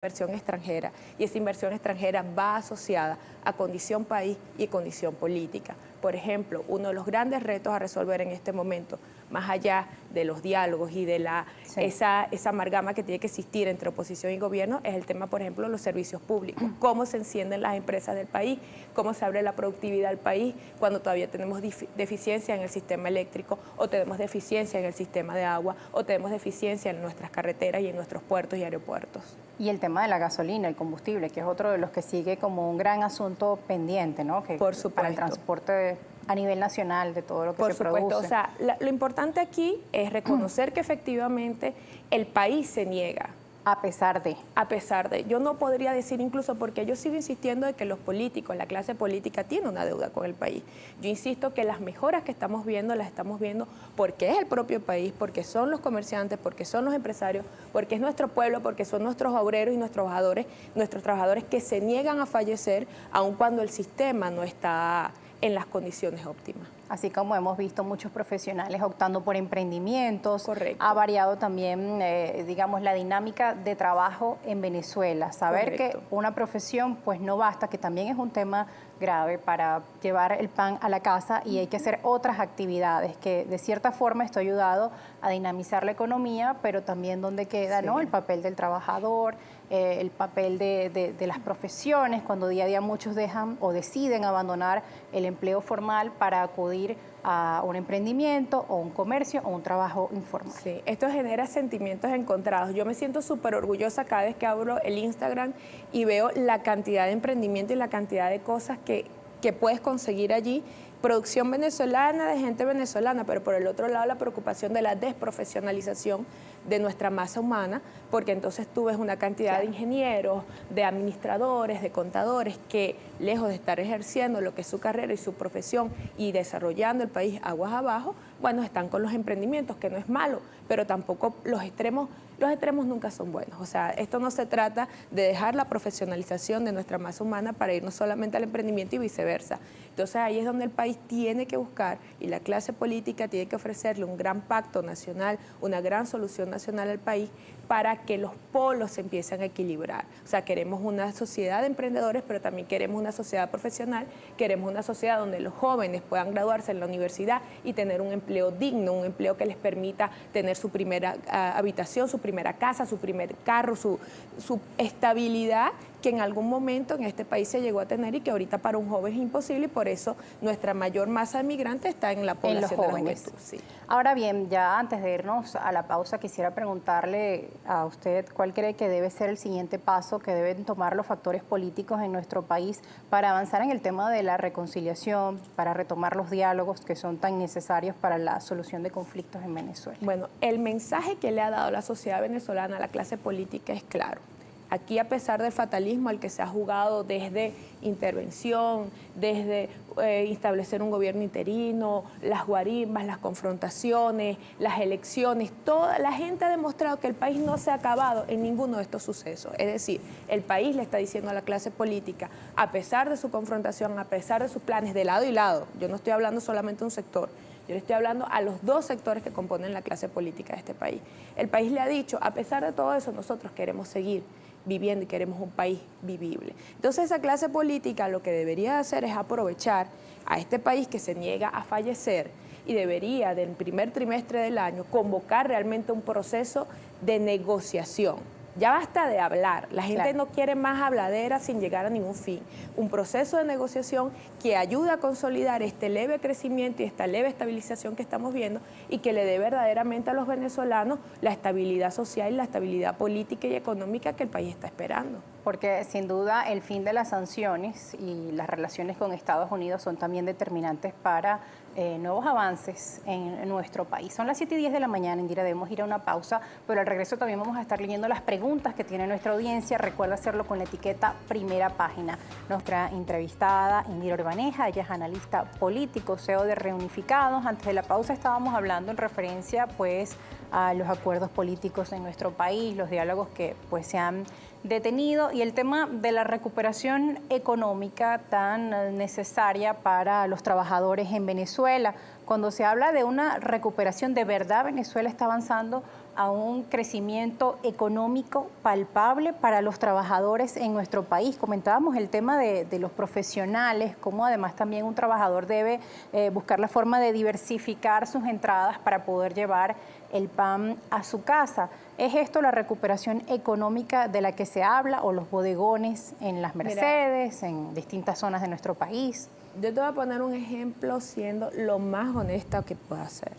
inversión extranjera, y esa inversión extranjera va asociada a condición país y condición política. Por ejemplo, uno de los grandes retos a resolver en este momento, más allá de los diálogos y de esa amalgama que tiene que existir entre oposición y gobierno, es el tema, por ejemplo, de los servicios públicos. Cómo se encienden las empresas del país, cómo se abre la productividad del país cuando todavía tenemos deficiencia en el sistema eléctrico, o tenemos deficiencia en el sistema de agua, o tenemos deficiencia en nuestras carreteras y en nuestros puertos y aeropuertos. Y el tema de la gasolina, el combustible, que es otro de los que sigue como un gran asunto pendiente, ¿no? Que por supuesto. Para el transporte a nivel nacional de todo lo que se produce. Por supuesto, o sea, lo importante aquí es reconocer que efectivamente el país se niega. A pesar de. A pesar de. Yo no podría decir incluso, porque yo sigo insistiendo de que los políticos, la clase política tiene una deuda con el país. Yo insisto que las mejoras que estamos viendo, las estamos viendo porque es el propio país, porque son los comerciantes, porque son los empresarios, porque es nuestro pueblo, porque son nuestros obreros y nuestros trabajadores que se niegan a fallecer aun cuando el sistema no está en las condiciones óptimas. Así como hemos visto muchos profesionales optando por emprendimientos. Correcto. Ha variado también, digamos, la dinámica de trabajo en Venezuela. Saber Correcto. que una profesión pues no basta, que también es un tema grave para llevar el pan a la casa, y hay que hacer otras actividades que de cierta forma esto ha ayudado a dinamizar la economía, pero también donde queda, ¿no?, el papel del trabajador, el papel de las profesiones, cuando día a día muchos dejan o deciden abandonar el empleo formal para acudir a un emprendimiento o un comercio o un trabajo informal. Sí, esto genera sentimientos encontrados. Yo me siento súper orgullosa cada vez que abro el Instagram y veo la cantidad de emprendimiento y la cantidad de cosas que puedes conseguir allí. Producción venezolana, de gente venezolana, pero por el otro lado la preocupación de la desprofesionalización de nuestra masa humana, porque entonces tú ves una cantidad de ingenieros, de administradores, de contadores que, lejos de estar ejerciendo lo que es su carrera y su profesión y desarrollando el país aguas abajo, bueno, están con los emprendimientos, que no es malo, pero tampoco los extremos nunca son buenos. O sea, esto no se trata de dejar la profesionalización de nuestra masa humana para irnos solamente al emprendimiento y viceversa. Entonces ahí es donde el país tiene que buscar, y la clase política tiene que ofrecerle un gran pacto nacional, una gran solución nacional al país, para que los polos se empiecen a equilibrar. O sea, queremos una sociedad de emprendedores, pero también queremos una sociedad profesional, queremos una sociedad donde los jóvenes puedan graduarse en la universidad y tener un empleo digno, un empleo que les permita tener su primera habitación, su primera casa, su primer carro, su estabilidad, que en algún momento en este país se llegó a tener y que ahorita para un joven es imposible, y por eso nuestra mayor masa de migrantes está en la población de la juventud. Sí. Ahora bien, ya antes de irnos a la pausa, quisiera preguntarle a usted cuál cree que debe ser el siguiente paso que deben tomar los factores políticos en nuestro país para avanzar en el tema de la reconciliación, para retomar los diálogos que son tan necesarios para la solución de conflictos en Venezuela. Bueno, el mensaje que le ha dado la sociedad venezolana a la clase política es claro. Aquí, a pesar del fatalismo al que se ha jugado desde intervención, desde establecer un gobierno interino, las guarimbas, las confrontaciones, las elecciones, toda la gente ha demostrado que el país no se ha acabado en ninguno de estos sucesos. Es decir, el país le está diciendo a la clase política, a pesar de su confrontación, a pesar de sus planes de lado y lado, yo no estoy hablando solamente de un sector, yo le estoy hablando a los dos sectores que componen la clase política de este país. El país le ha dicho, a pesar de todo eso, nosotros queremos seguir viviendo y queremos un país vivible. Entonces esa clase política lo que debería hacer es aprovechar a este país que se niega a fallecer, y debería del primer trimestre del año convocar realmente un proceso de negociación. Ya basta de hablar, la gente no quiere más habladera sin llegar a ningún fin. Un proceso de negociación que ayude a consolidar este leve crecimiento y esta leve estabilización que estamos viendo, y que le dé verdaderamente a los venezolanos la estabilidad social y la estabilidad política y económica que el país está esperando. Porque sin duda el fin de las sanciones y las relaciones con Estados Unidos son también determinantes para nuevos avances en nuestro país. Son las 7:10 de la mañana, Indira, debemos ir a una pausa, pero al regreso también vamos a estar leyendo las preguntas que tiene nuestra audiencia. Recuerda hacerlo con la etiqueta Primera Página. Nuestra entrevistada, Indira Urbaneja, ella es analista político, CEO de Reunificados. Antes de la pausa estábamos hablando en referencia pues a los acuerdos políticos en nuestro país, los diálogos que pues se han detenido, y el tema de la recuperación económica tan necesaria para los trabajadores en Venezuela. Cuando se habla de una recuperación de verdad, Venezuela está avanzando a un crecimiento económico palpable para los trabajadores en nuestro país. Comentábamos el tema de los profesionales, cómo además también un trabajador debe buscar la forma de diversificar sus entradas para poder llevar el pan a su casa. ¿Es esto la recuperación económica de la que se habla o los bodegones en las Mercedes, en distintas zonas de nuestro país? Yo te voy a poner un ejemplo siendo lo más honesta que pueda ser.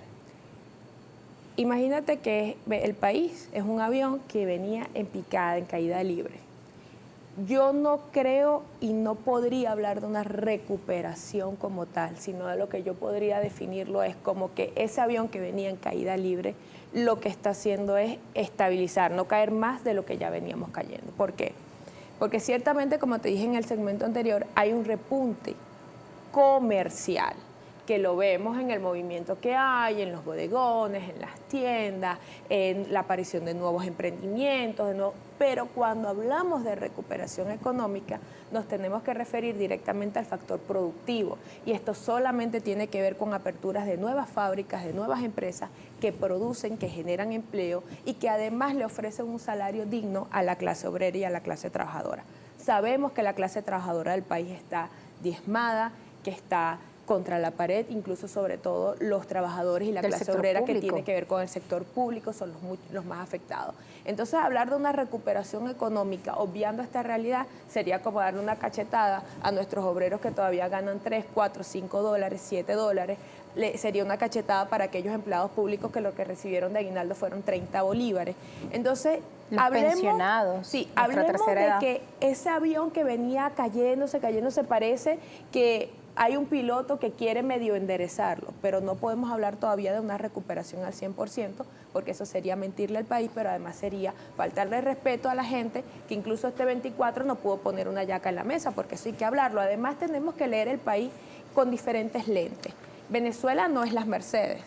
Imagínate que el país es un avión que venía en picada, en caída libre. Yo no creo y no podría hablar de una recuperación como tal, sino de lo que yo podría definirlo es como que ese avión que venía en caída libre lo que está haciendo es estabilizar, no caer más de lo que ya veníamos cayendo. ¿Por qué? Porque ciertamente, como te dije en el segmento anterior, hay un repunte comercial, que lo vemos en el movimiento que hay, en los bodegones, en las tiendas, en la aparición de nuevos emprendimientos, pero cuando hablamos de recuperación económica nos tenemos que referir directamente al factor productivo y esto solamente tiene que ver con aperturas de nuevas fábricas, de nuevas empresas que producen, que generan empleo y que además le ofrecen un salario digno a la clase obrera y a la clase trabajadora. Sabemos que la clase trabajadora del país está diezmada, que está contra la pared, incluso sobre todo los trabajadores y la clase obrera que tiene que ver con el sector público son los más afectados. Entonces, hablar de una recuperación económica, obviando esta realidad, sería como darle una cachetada a nuestros obreros que todavía ganan 3, 4, 5 dólares, 7 dólares, sería una cachetada para aquellos empleados públicos que lo que recibieron de aguinaldo fueron 30 bolívares. Entonces, pensionados, sí, hablemos de que ese avión que venía cayéndose, parece que hay un piloto que quiere medio enderezarlo, pero no podemos hablar todavía de una recuperación al 100%, porque eso sería mentirle al país, pero además sería faltarle respeto a la gente que incluso este 24 no pudo poner una yaca en la mesa, porque eso hay que hablarlo. Además tenemos que leer el país con diferentes lentes. Venezuela no es las Mercedes.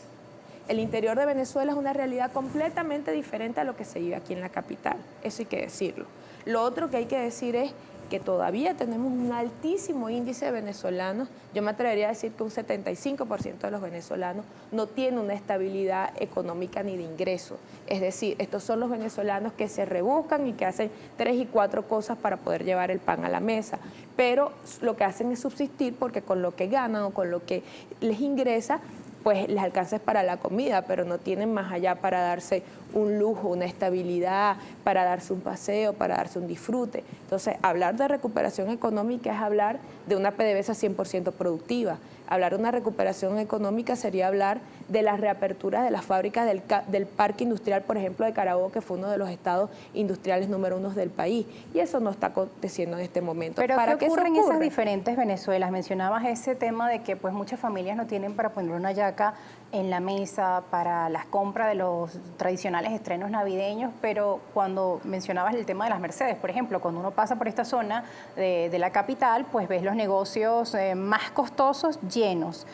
El interior de Venezuela es una realidad completamente diferente a lo que se vive aquí en la capital, eso hay que decirlo. Lo otro que hay que decir es que todavía tenemos un altísimo índice de venezolanos, yo me atrevería a decir que un 75% de los venezolanos no tiene una estabilidad económica ni de ingreso. Es decir, estos son los venezolanos que se rebuscan y que hacen 3 y 4 cosas para poder llevar el pan a la mesa, pero lo que hacen es subsistir porque con lo que ganan o con lo que les ingresa, pues les alcanza para la comida, pero no tienen más allá para darse un lujo, una estabilidad, para darse un paseo, para darse un disfrute. Entonces, hablar de recuperación económica es hablar de una PDVSA 100% productiva. Hablar de una recuperación económica sería hablar de las reaperturas de las fábricas del parque industrial, por ejemplo, de Carabobo, que fue uno de los estados industriales número 1 del país. Y eso no está aconteciendo en este momento. Pero ¿qué ocurre en esas diferentes Venezuelas? Mencionabas ese tema de que pues muchas familias no tienen para poner una yaca en la mesa para las compras de los tradicionales estrenos navideños, pero cuando mencionabas el tema de las Mercedes, por ejemplo, cuando uno pasa por esta zona de la capital, pues ves los negocios más costosos llenos,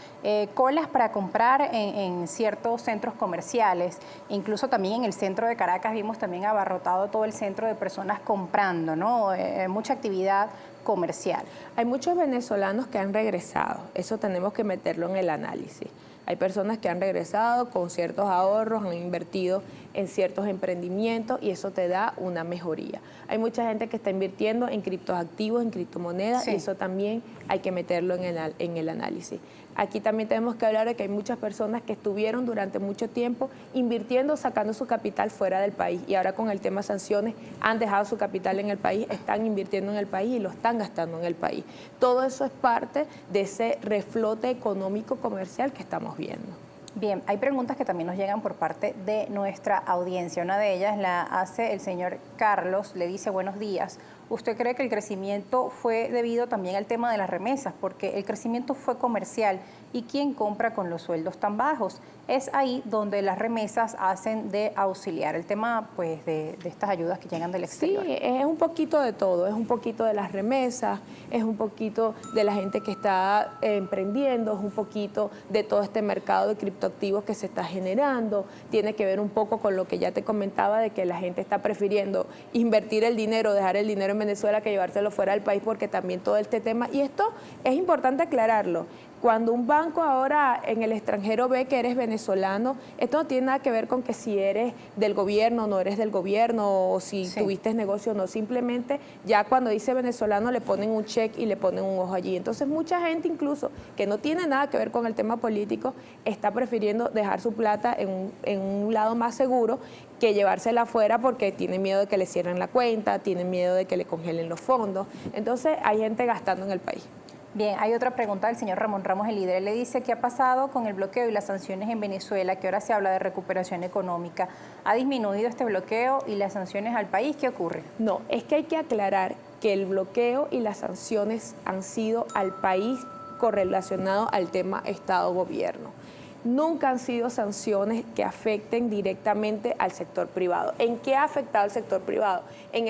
colas para comprar en ciertos centros comerciales, incluso también en el centro de Caracas vimos también abarrotado todo el centro de personas comprando, ¿no? Mucha actividad comercial. Hay muchos venezolanos que han regresado, eso tenemos que meterlo en el análisis. Hay personas que han regresado con ciertos ahorros, han invertido en ciertos emprendimientos y eso te da una mejoría. Hay mucha gente que está invirtiendo en criptoactivos, en criptomonedas, sí, y eso también hay que meterlo en el análisis. Aquí también tenemos que hablar de que hay muchas personas que estuvieron durante mucho tiempo invirtiendo, sacando su capital fuera del país y ahora con el tema sanciones han dejado su capital en el país, están invirtiendo en el país y lo están gastando en el país. Todo eso es parte de ese reflote económico comercial que estamos viendo. Bien, hay preguntas que también nos llegan por parte de nuestra audiencia. Una de ellas la hace el señor Carlos, le dice: buenos días. ¿Usted cree que el crecimiento fue debido también al tema de las remesas? Porque el crecimiento fue comercial. ¿Y quién compra con los sueldos tan bajos? Es ahí donde las remesas hacen de auxiliar. El tema pues de estas ayudas que llegan del exterior. Sí, es un poquito de todo. Es un poquito de las remesas, es un poquito de la gente que está emprendiendo, es un poquito de todo este mercado de criptoactivos que se está generando. Tiene que ver un poco con lo que ya te comentaba de que la gente está prefiriendo invertir el dinero, dejar el dinero en Venezuela que llevárselo fuera del país porque también todo este tema, y esto es importante aclararlo, Cuando un banco ahora en el extranjero ve que eres venezolano, esto no tiene nada que ver con que si eres del gobierno o no eres del gobierno, o si tuviste negocio o no. Simplemente ya cuando dice venezolano le ponen un check y le ponen un ojo allí. Entonces mucha gente incluso que no tiene nada que ver con el tema político está prefiriendo dejar su plata en un lado más seguro que llevársela afuera porque tiene miedo de que le cierren la cuenta, tiene miedo de que le congelen los fondos. Entonces hay gente gastando en el país. Bien, hay otra pregunta del señor Ramón Ramos, el líder. Él le dice, ¿qué ha pasado con el bloqueo y las sanciones en Venezuela? Que ahora se habla de recuperación económica. ¿Ha disminuido este bloqueo y las sanciones al país? ¿Qué ocurre? No, es que hay que aclarar que el bloqueo y las sanciones han sido al país correlacionado al tema Estado-Gobierno. Nunca han sido sanciones que afecten directamente al sector privado. ¿En qué ha afectado al sector privado? En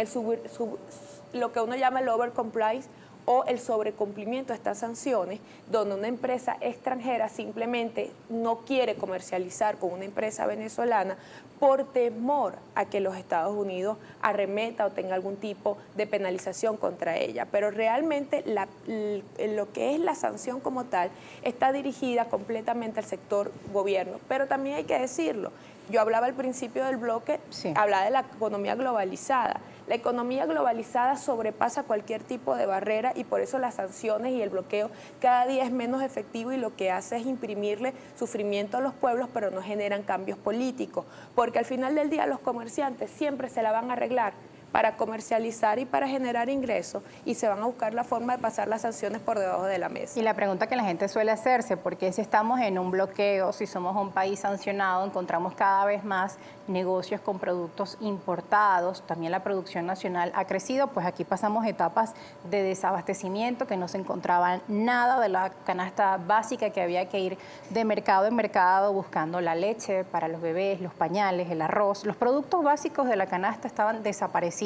lo que uno llama el overcompliance, o el sobrecumplimiento de estas sanciones, donde una empresa extranjera simplemente no quiere comercializar con una empresa venezolana por temor a que los Estados Unidos arremeta o tenga algún tipo de penalización contra ella. Pero realmente lo que es la sanción como tal está dirigida completamente al sector gobierno. Pero también hay que decirlo, yo hablaba al principio del bloque, hablaba de la economía globalizada. La economía globalizada sobrepasa cualquier tipo de barrera y por eso las sanciones y el bloqueo cada día es menos efectivo y lo que hace es imprimirle sufrimiento a los pueblos, pero no generan cambios políticos, porque al final del día los comerciantes siempre se la van a arreglar para comercializar y para generar ingresos y se van a buscar la forma de pasar las sanciones por debajo de la mesa. Y la pregunta que la gente suele hacerse, porque si estamos en un bloqueo, si somos un país sancionado, encontramos cada vez más negocios con productos importados, también la producción nacional ha crecido, pues aquí pasamos etapas de desabastecimiento, que no se encontraba nada de la canasta básica, que había que ir de mercado en mercado buscando la leche para los bebés, los pañales, el arroz, los productos básicos de la canasta estaban desaparecidos.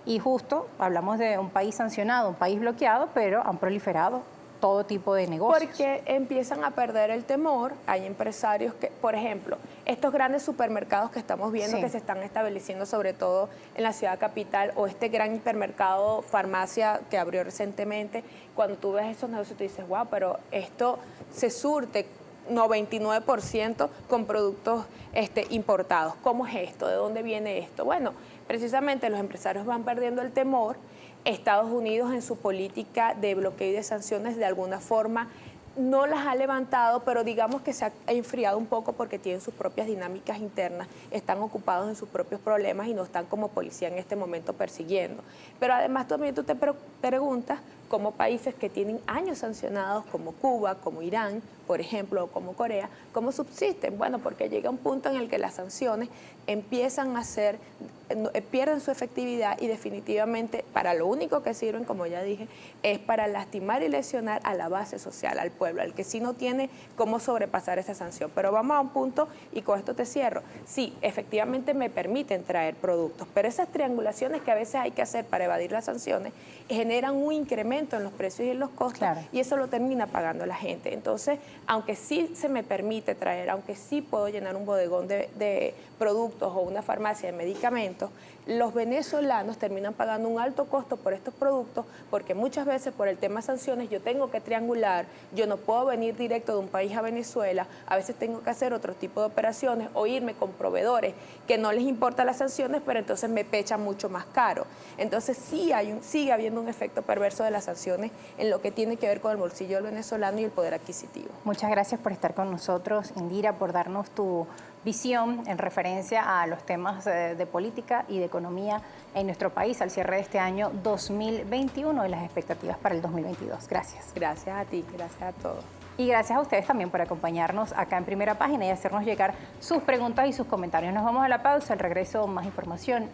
Y justo hablamos de un país sancionado, un país bloqueado, pero han proliferado todo tipo de negocios. Porque empiezan a perder el temor. Hay empresarios que, por ejemplo, estos grandes supermercados que estamos viendo que se están estableciendo sobre todo en la ciudad capital, o este gran hipermercado farmacia que abrió recientemente, cuando tú ves esos negocios tú dices, wow, pero esto se surte 99% con productos importados. ¿Cómo es esto? ¿De dónde viene esto? Bueno, precisamente los empresarios van perdiendo el temor. Estados Unidos en su política de bloqueo y de sanciones de alguna forma no las ha levantado, pero digamos que se ha enfriado un poco porque tienen sus propias dinámicas internas, están ocupados en sus propios problemas y no están como policía en este momento persiguiendo. Pero además también tú te preguntas cómo países que tienen años sancionados, como Cuba, como Irán, por ejemplo, o como Corea, ¿cómo subsisten? Bueno, porque llega un punto en el que las sanciones empiezan a pierden su efectividad y definitivamente para lo único que sirven, como ya dije, es para lastimar y lesionar a la base social, al pueblo, al que sí no tiene cómo sobrepasar esa sanción. Pero vamos a un punto y con esto te cierro. Sí, efectivamente me permiten traer productos, pero esas triangulaciones que a veces hay que hacer para evadir las sanciones generan un incremento en los precios y en los costos, y eso lo termina pagando la gente. Entonces, aunque sí se me permite traer, aunque sí puedo llenar un bodegón de productos o una farmacia de medicamentos, los venezolanos terminan pagando un alto costo por estos productos porque muchas veces por el tema de sanciones yo tengo que triangular, yo no puedo venir directo de un país a Venezuela, a veces tengo que hacer otro tipo de operaciones o irme con proveedores que no les importan las sanciones, pero entonces me pechan mucho más caro. Entonces sigue habiendo un efecto perverso de las sanciones en lo que tiene que ver con el bolsillo del venezolano y el poder adquisitivo. Muchas gracias por estar con nosotros, Indira, por darnos tu visión en referencia a los temas de política y de economía en nuestro país al cierre de este año 2021 y las expectativas para el 2022. Gracias. Gracias a ti, gracias a todos. Y gracias a ustedes también por acompañarnos acá en Primera Página y hacernos llegar sus preguntas y sus comentarios. Nos vamos a la pausa, al regreso más información